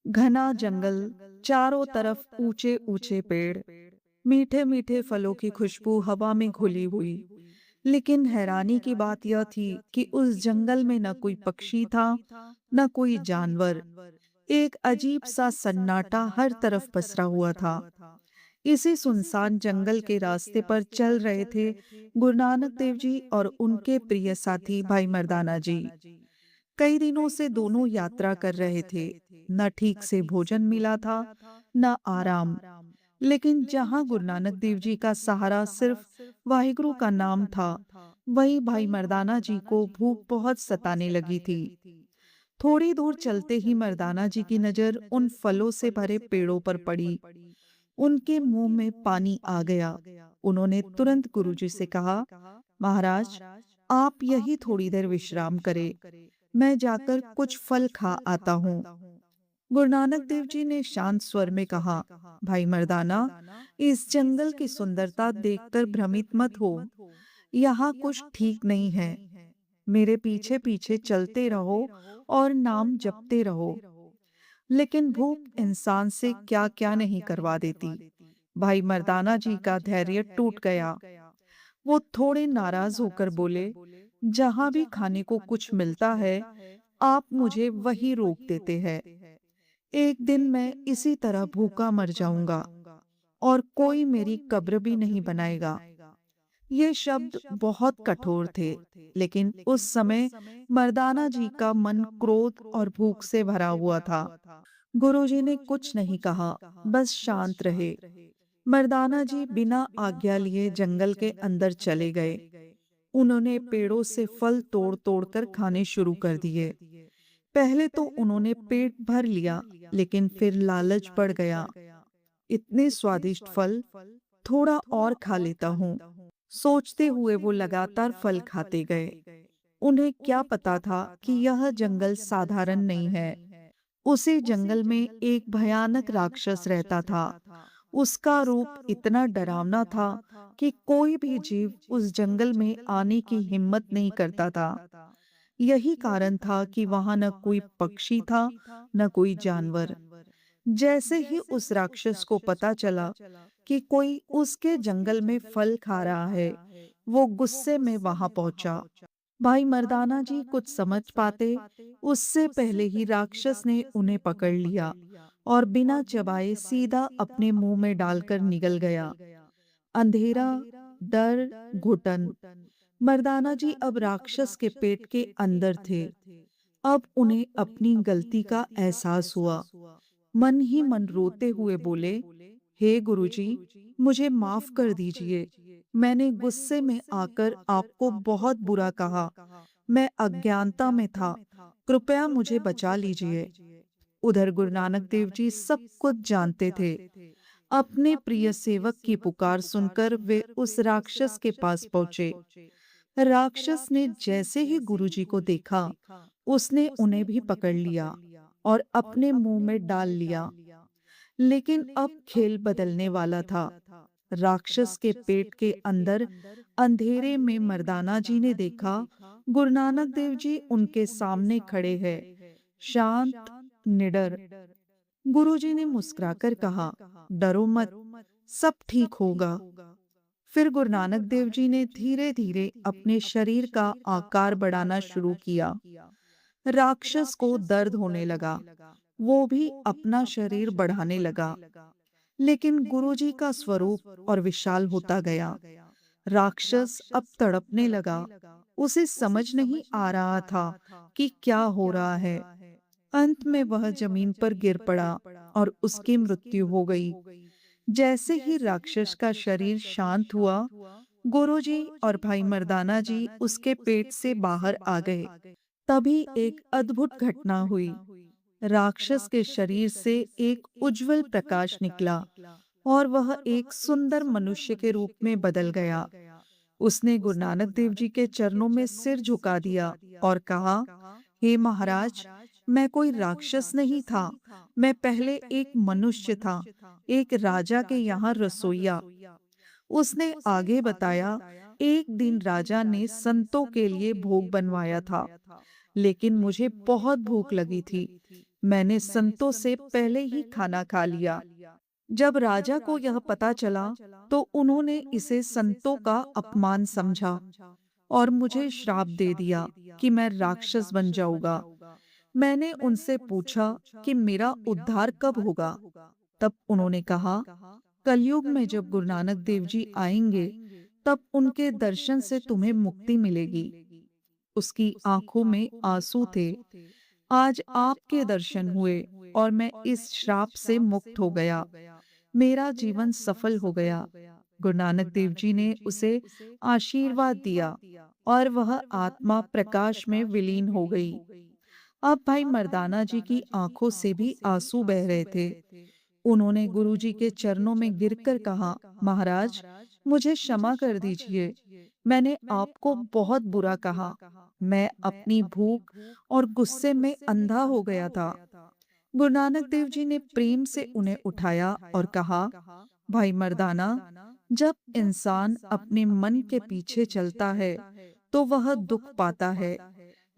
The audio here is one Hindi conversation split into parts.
घना जंगल, चारों तरफ ऊंचे ऊंचे पेड़, मीठे मीठे फलों की खुशबू हवा में घुली हुई। लेकिन हैरानी की बात यह थी कि उस जंगल में न कोई पक्षी था, न कोई जानवर। एक अजीब सा सन्नाटा हर तरफ पसरा हुआ था। इसी सुनसान जंगल के रास्ते पर चल रहे थे गुरु नानक देव जी और उनके प्रिय साथी भाई मर्दाना जी। कई दिनों से दोनों यात्रा कर रहे थे। न ठीक से भोजन मिला था, न आराम। लेकिन जहां गुरु नानक देव जी का सहारा सिर्फ वाहिगुरु का नाम था, वहीं भाई मर्दाना जी को भूख बहुत सताने लगी थी। थोड़ी दूर चलते ही मर्दाना जी की नजर उन फलों से भरे पेड़ों पर पड़ी। उनके मुंह में पानी आ गया। उन्होंने तुरंत गुरुजी से कहा, महाराज, आप यही थोड़ी देर विश्राम करें, मैं जाकर कुछ फल खा आता हूँ। गुरु नानक देव जी ने शांत स्वर में कहा, भाई मर्दाना, इस जंगल की सुंदरता देखकर भ्रमित मत हो। यहाँ कुछ ठीक नहीं है। मेरे पीछे पीछे चलते रहो और नाम जपते रहो। लेकिन भूख इंसान से क्या क्या नहीं करवा देती। भाई मर्दाना जी का धैर्य टूट गया। वो थोड़े नाराज होकर बोले, जहां भी खाने को कुछ मिलता है, आप मुझे वही रोक देते हैं। एक दिन मैं इसी तरह भूखा मर जाऊंगा और कोई मेरी कब्र भी नहीं बनाएगा। ये शब्द बहुत कठोर थे, लेकिन उस समय मर्दाना जी का मन क्रोध और भूख से भरा हुआ था। गुरुजी ने कुछ नहीं कहा, बस शांत रहे। मर्दाना जी बिना आज्ञा लिए जंगल के अंदर चले गए। उन्होंने पेड़ों से फल तोड़ तोड़ कर खाने शुरू कर दिए। पहले तो उन्होंने पेट भर लिया, लेकिन फिर लालच बढ़ गया। इतने स्वादिष्ट फल, थोड़ा और खा लेता हूँ। सोचते हुए वो लगातार फल खाते गए। उन्हें क्या पता था कि यह जंगल साधारण नहीं है। उसी जंगल में एक भयानक राक्षस रहता था। उसका रूप इतना डरावना था कि कोई भी जीव उस जंगल में आने की हिम्मत नहीं करता था। यही कारण था कि वहां न कोई पक्षी था, न कोई जानवर। जैसे ही उस राक्षस को पता चला कि कोई उसके जंगल में फल खा रहा है, वो गुस्से में वहां पहुंचा। भाई मर्दाना जी कुछ समझ पाते उससे पहले ही राक्षस ने उन्हें पकड़ लिया और बिना चबाए सीधा अपने मुंह में डालकर निगल गया। अंधेरा, डर, घुटन। मर्दाना जी अब राक्षस के पेट के अंदर थे। अब उन्हें अपनी गलती का एहसास हुआ। मन ही मन रोते हुए बोले, हे गुरुजी, मुझे माफ कर दीजिए। मैंने गुस्से में आकर आपको बहुत बुरा कहा। मैं अज्ञानता में था। कृपया मुझे बचा लीजिए। उधर गुरु नानक देव जी सब कुछ जानते थे। अपने प्रिय सेवक की पुकार सुनकर वे उस राक्षस के पास पहुंचे। राक्षस ने जैसे ही गुरुजी को देखा, उसने उन्हें भी पकड़ लिया और अपने मुंह में डाल लिया। लेकिन अब खेल बदलने वाला था। राक्षस के पेट के अंदर अंधेरे में मर्दाना जी ने देखा, गुरु नानक देव जी उनके सामने खड़े हैं, शांत, निडर। गुरुजी ने मुस्कुराकर कहा, डरो मत, सब ठीक होगा। फिर गुरु नानक देव जी ने धीरे धीरे अपने शरीर का आकार बढ़ाना शुरू किया। राक्षस को दर्द होने लगा। वो भी अपना शरीर बढ़ाने लगा। लेकिन गुरुजी का स्वरूप और विशाल होता गया। राक्षस अब तड़पने लगा। उसे समझ नहीं आ रहा था कि क्या हो रहा है। अंत में वह जमीन पर गिर पड़ा और उसकी मृत्यु हो गई। जैसे ही राक्षस का शरीर शांत हुआ, गुरुजी और भाई मर्दाना जी उसके पेट से बाहर आ गए। तभी एक अद्भुत घटना हुई। राक्षस के शरीर से एक उज्जवल प्रकाश निकला और वह एक सुंदर मनुष्य के रूप में बदल गया। उसने गुरु नानक देव जी के चरणों में सिर झुका दिया और कहा, हे महाराज, मैं कोई राक्षस नहीं था। मैं पहले एक मनुष्य था, एक राजा के यहाँ रसोइया। उसने आगे बताया, एक दिन राजा ने संतों के लिए भोग बनवाया था, लेकिन मुझे बहुत भूख लगी थी। मैंने संतों से पहले ही खाना खा लिया। जब राजा को यह पता चला, तो उन्होंने इसे संतों का अपमान समझा और मुझे श्राप दे दिया कि मैं राक्षस बन जाऊंगा। मैंने उनसे पूछा कि मेरा उद्धार कब होगा? तब उन्होंने कहा, कलयुग में जब गुरु नानक देव जी आएंगे, तब उनके दर्शन से तुम्हें मुक्ति मिलेगी। उसकी आंखों में आंसू थे। आज आपके दर्शन हुए और मैं इस श्राप से मुक्त हो गया। मेरा जीवन सफल हो गया। गुरु नानक देव जी ने उसे आशीर्वाद दिया और वह आत्मा प्रकाश में विलीन हो गई। अब भाई मर्दाना जी की आंखों से भी आंसू बह रहे थे। उन्होंने गुरुजी के चरणों में गिरकर कहा, महाराज, मुझे क्षमा कर दीजिए। मैंने आपको बहुत बुरा कहा। मैं अपनी भूख और गुस्से में अंधा हो गया था। गुरु नानक देव जी ने प्रेम से उन्हें उठाया और कहा, भाई मर्दाना, जब इंसान अपने मन के पीछे चलता है तो वह दुख पाता है,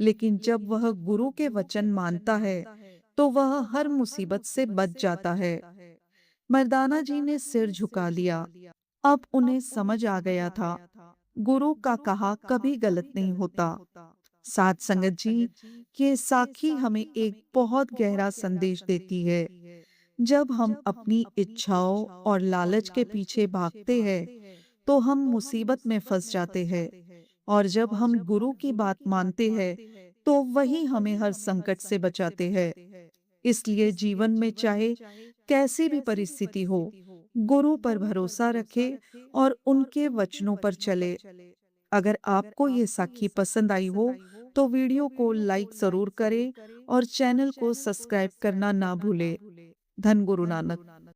लेकिन जब वह गुरु के वचन मानता है तो वह हर मुसीबत से बच जाता है। मर्दाना जी ने सिर झुका लिया। अब उन्हें समझ आ गया था, गुरु का कहा कभी गलत नहीं होता। साध संगत जी, ये साखी हमें एक बहुत गहरा संदेश देती है। जब हम अपनी इच्छाओं और लालच के पीछे भागते हैं, तो हम मुसीबत में फंस जाते हैं, और जब हम गुरु की बात मानते हैं, तो वही हमें हर संकट से बचाते हैं। इसलिए जीवन में चाहे कैसी भी परिस्थिति हो, गुरु पर भरोसा रखे और उनके वचनों पर चले। अगर आपको ये साखी पसंद आई हो, तो वीडियो को लाइक जरूर करें और चैनल को सब्सक्राइब करना ना भूले। धन गुरु नानक।